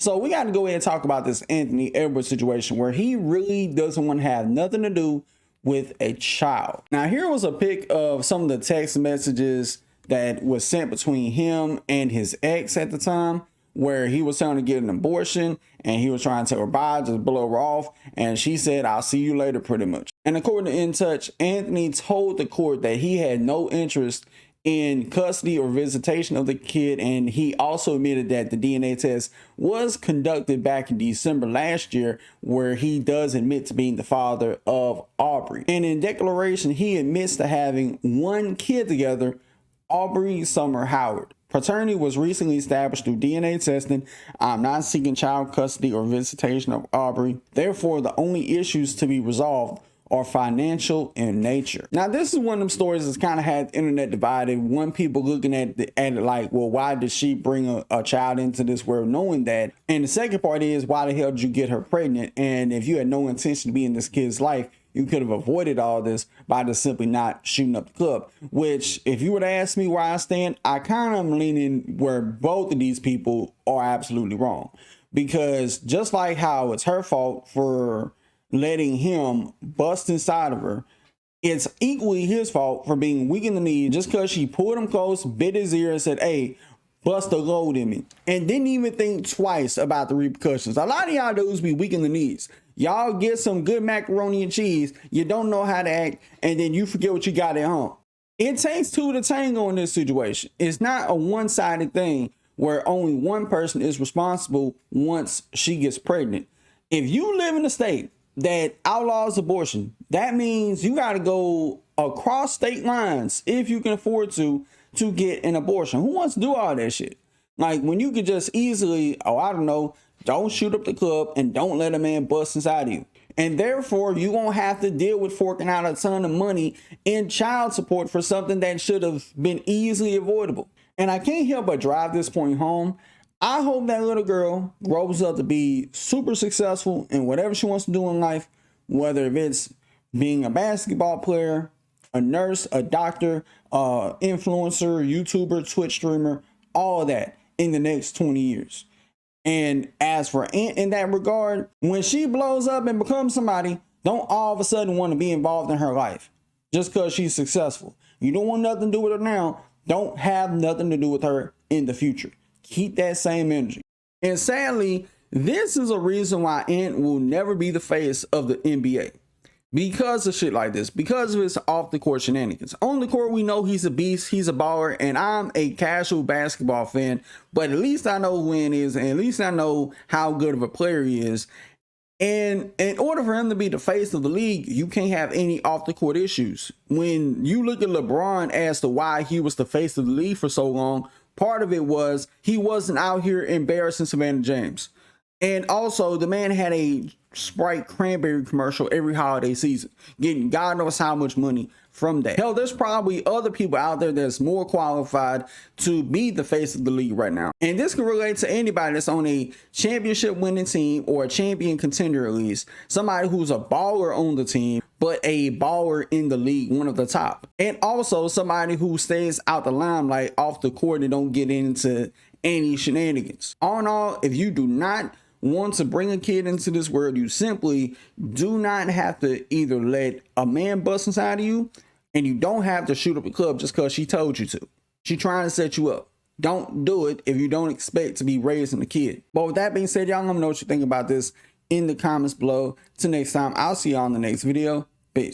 So we got to go ahead and talk about this Anthony Edwards situation where he really doesn't want to have nothing to do with a child. Now, here was a pic of some of the text messages that was sent between him and his ex at the time, where he was trying to get an abortion and he was trying to tell her bye, just blow her off. And she said, "I'll see you later," pretty much. And according to In Touch, Anthony told the court that he had no interest in custody or visitation of the kid, and he also admitted that the DNA test was conducted back in December last year, where he does admit to being the father of Aubrey. And in declaration, he admits to having one kid together, Aubrey Summer Howard. Paternity was recently established through DNA testing. I'm not seeking child custody or visitation of Aubrey. Therefore, the only issues to be resolved are financial in nature. Now, this is one of them stories that's kind of had the internet divided. One people looking at it like, well, why did she bring a child into this world knowing that? And the second part is, why the hell did you get her pregnant? And if you had no intention to be in this kid's life, you could have avoided all this by just simply not shooting up the club. Which, if you would ask me where I stand, I kind of am leaning where both of these people are absolutely wrong. Because just like how it's her fault for letting him bust inside of her, it's equally his fault for being weak in the knee just because she pulled him close, bit his ear, and said, "Hey, bust a load in me," and didn't even think twice about the repercussions. A lot of y'all dudes be weak in the knees. Y'all get some good macaroni and cheese, you don't know how to act, and then you forget what you got at home. It takes two to tango in this situation. It's not a one-sided thing where only one person is responsible once she gets pregnant. If you live in a state that outlaws abortion, that means you got to go across state lines, if you can afford to get an abortion. Who wants to do all that shit? Like, when you could just easily, oh, I don't know, don't shoot up the club and don't let a man bust inside of you. And therefore, you won't have to deal with forking out a ton of money in child support for something that should have been easily avoidable. And I can't help but drive this point home. I hope that little girl grows up to be super successful in whatever she wants to do in life, whether it's being a basketball player, a nurse, a doctor, influencer, YouTuber, Twitch streamer, all of that in the next 20 years. And as for Aunt in that regard, when she blows up and becomes somebody, don't all of a sudden want to be involved in her life just because she's successful. You don't want nothing to do with her now. Don't have nothing to do with her in the future. Keep that same energy. And sadly, this is a reason why Ant will never be the face of the NBA. Because of shit like this, because of his off the court shenanigans. On the court, we know he's a beast, he's a baller, and I'm a casual basketball fan, but at least I know who Ant is, and at least I know how good of a player he is. And in order for him to be the face of the league, you can't have any off the court issues. When you look at LeBron as to why he was the face of the league for so long, part of it was he wasn't out here embarrassing Savannah James. And also, the man had a Sprite cranberry commercial every holiday season, getting God knows how much money from that. Hell, there's probably other people out there that's more qualified to be the face of the league right now. And this can relate to anybody that's on a championship winning team or a champion contender at least. Somebody who's a baller on the team, but a baller in the league, one of the top. And also somebody who stays out the limelight off the court and don't get into any shenanigans. All in all, if you do not want to bring a kid into this world, you simply do not have to either let a man bust inside of you, and you don't have to shoot up a club just because she told you to. She trying to set you up. Don't do it if you don't expect to be raising a kid. But with that being said, y'all let me know what you think about this in the comments below. Till next time, I'll see y'all in the next video. Peace.